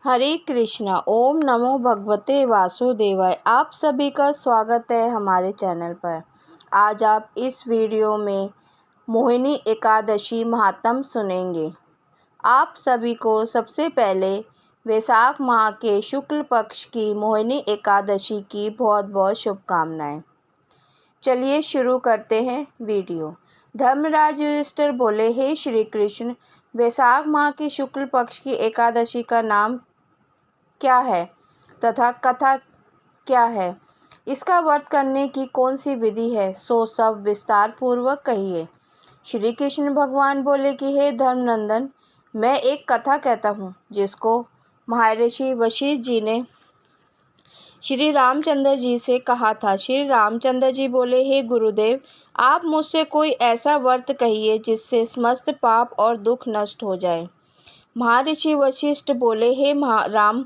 हरे कृष्णा। ओम नमो भगवते वासुदेवाय। आप सभी का स्वागत है हमारे चैनल पर। आज आप इस वीडियो में मोहिनी एकादशी महात्म सुनेंगे। आप सभी को सबसे पहले वैशाख माह के शुक्ल पक्ष की मोहिनी एकादशी की बहुत बहुत शुभकामनाएं। चलिए शुरू करते हैं वीडियो। धर्मराज युधिष्ठिर बोले, हे श्री कृष्ण, वैशाख माह की शुक्ल पक्ष की एकादशी का नाम क्या है तथा कथा क्या है? इसका व्रत करने की कौन सी विधि है, सो सब विस्तार पूर्वक कहिए। श्री कृष्ण भगवान बोले कि हे धर्मनंदन, मैं एक कथा कहता हूँ जिसको महर्षि वशिष्ठ जी ने श्री रामचंद्र जी से कहा था। श्री रामचंद्र जी बोले, हे गुरुदेव, आप मुझसे कोई ऐसा व्रत कहिए जिससे समस्त पाप और दुख नष्ट हो जाए। महर्षि वशिष्ठ बोले, हे राम,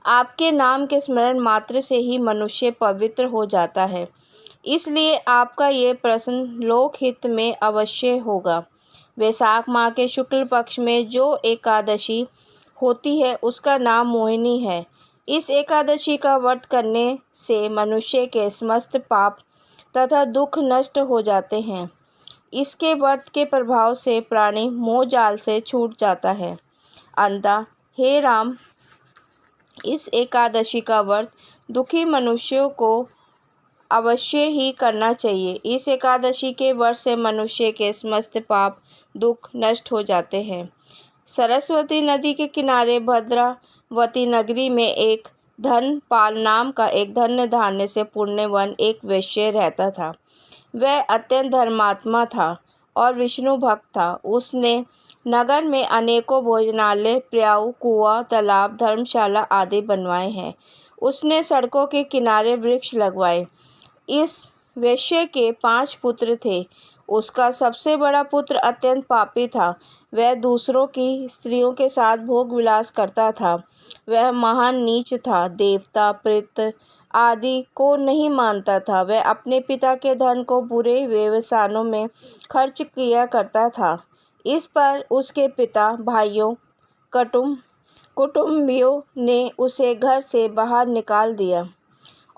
आपके नाम के स्मरण मात्र से ही मनुष्य पवित्र हो जाता है, इसलिए आपका ये प्रश्न लोकहित में अवश्य होगा। वैशाख माह के शुक्ल पक्ष में जो एकादशी होती है उसका नाम मोहिनी है। इस एकादशी का व्रत करने से मनुष्य के समस्त पाप तथा दुख नष्ट हो जाते हैं। इसके व्रत के प्रभाव से प्राणी मोह जाल से छूट जाता है। अतः हे राम, इस एकादशी का व्रत दुखी मनुष्यों को अवश्य ही करना चाहिए। इस एकादशी के व्रत से मनुष्य के समस्त पाप दुख नष्ट हो जाते हैं। सरस्वती नदी के किनारे भद्रावती नगरी में एक धनपाल नाम का एक धन्य धान्य से पुण्यवान एक वैश्य रहता था। वह अत्यंत धर्मात्मा था और विष्णु भक्त था। उसने नगर में अनेकों भोजनालय, प्याऊ, कुआं, तालाब, धर्मशाला आदि बनवाए हैं। उसने सड़कों के किनारे वृक्ष लगवाए। इस वैश्य के 5 पुत्र थे। उसका सबसे बड़ा पुत्र अत्यंत पापी था। वह दूसरों की स्त्रियों के साथ भोग विलास करता था। वह महान नीच था, देवता, प्रेत आदि को नहीं मानता था। वह अपने पिता के धन को बुरे व्यवसायों में खर्च किया करता था। इस पर उसके पिता, भाइयों, कुटुंबियों ने उसे घर से बाहर निकाल दिया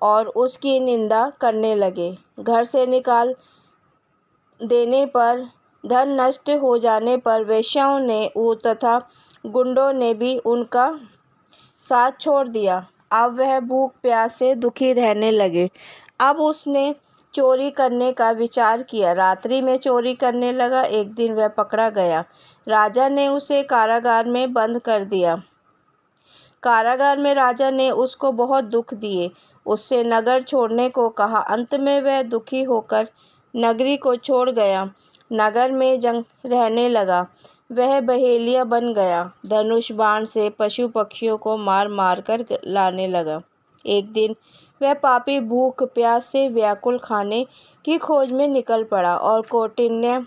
और उसकी निंदा करने लगे। घर से निकाल देने पर, धन नष्ट हो जाने पर वेश्याओं ने तथा गुंडों ने भी उनका साथ छोड़ दिया। अब वह भूख प्यास से दुखी रहने लगे। अब उसने चोरी करने का विचार किया। रात्रि में चोरी करने लगा। एक दिन वह पकड़ा गया। राजा ने उसे कारागार में बंद कर दिया। कारागार में राजा ने उसको बहुत दुख दिए, उससे नगर छोड़ने को कहा। अंत में वह दुखी होकर नगरी को छोड़ गया। नगर में जंग रहने लगा। वह बहेलिया बन गया। धनुष बाण से पशु पक्षियों को मार मार कर लाने लगा। एक दिन वह पापी भूख प्यास से व्याकुल खाने की खोज में निकल पड़ा और कौंडिन्य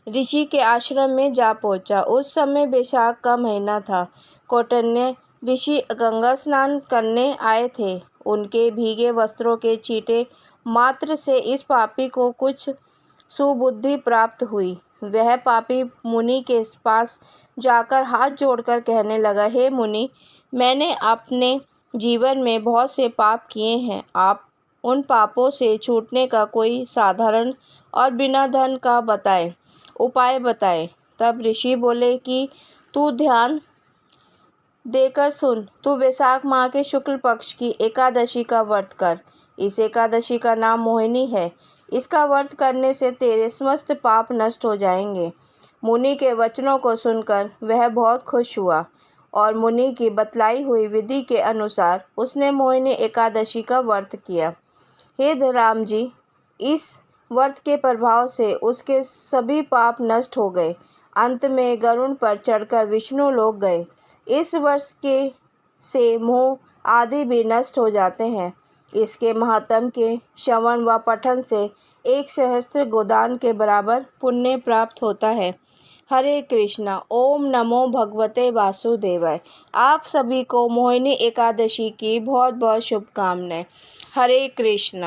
ऋषि के आश्रम में जा पहुंचा। उस समय वैशाख का महीना था। कौंडिन्य ऋषि गंगा स्नान करने आए थे। उनके भीगे वस्त्रों के छींटे मात्र से इस पापी को कुछ सुबुद्धि प्राप्त हुई। वह पापी मुनि के पास जाकर हाथ जोड़कर कहने लगा, हे मुनि, मैंने अपने जीवन में बहुत से पाप किए हैं। आप उन पापों से छूटने का कोई साधारण और बिना धन का उपाय बताए। तब ऋषि बोले कि तू ध्यान देकर सुन। तू वैशाख माह के शुक्ल पक्ष की एकादशी का व्रत कर। इस एकादशी का नाम मोहिनी है। इसका व्रत करने से तेरे समस्त पाप नष्ट हो जाएंगे। मुनि के वचनों को सुनकर वह बहुत खुश हुआ और मुनि की बतलाई हुई विधि के अनुसार उसने मोहिनी एकादशी का व्रत किया। हे राम जी, इस व्रत के प्रभाव से उसके सभी पाप नष्ट हो गए। अंत में गरुड़ पर चढ़कर विष्णु लोक गए। इस वर्ष के से मोह आदि भी नष्ट हो जाते हैं। इसके महात्म के श्रवण व पठन से 1 सहस्त्र गोदान के बराबर पुण्य प्राप्त होता है। हरे कृष्णा। ओम नमो भगवते वासुदेवाय। आप सभी को मोहिनी एकादशी की बहुत बहुत शुभकामनाएं। हरे कृष्णा।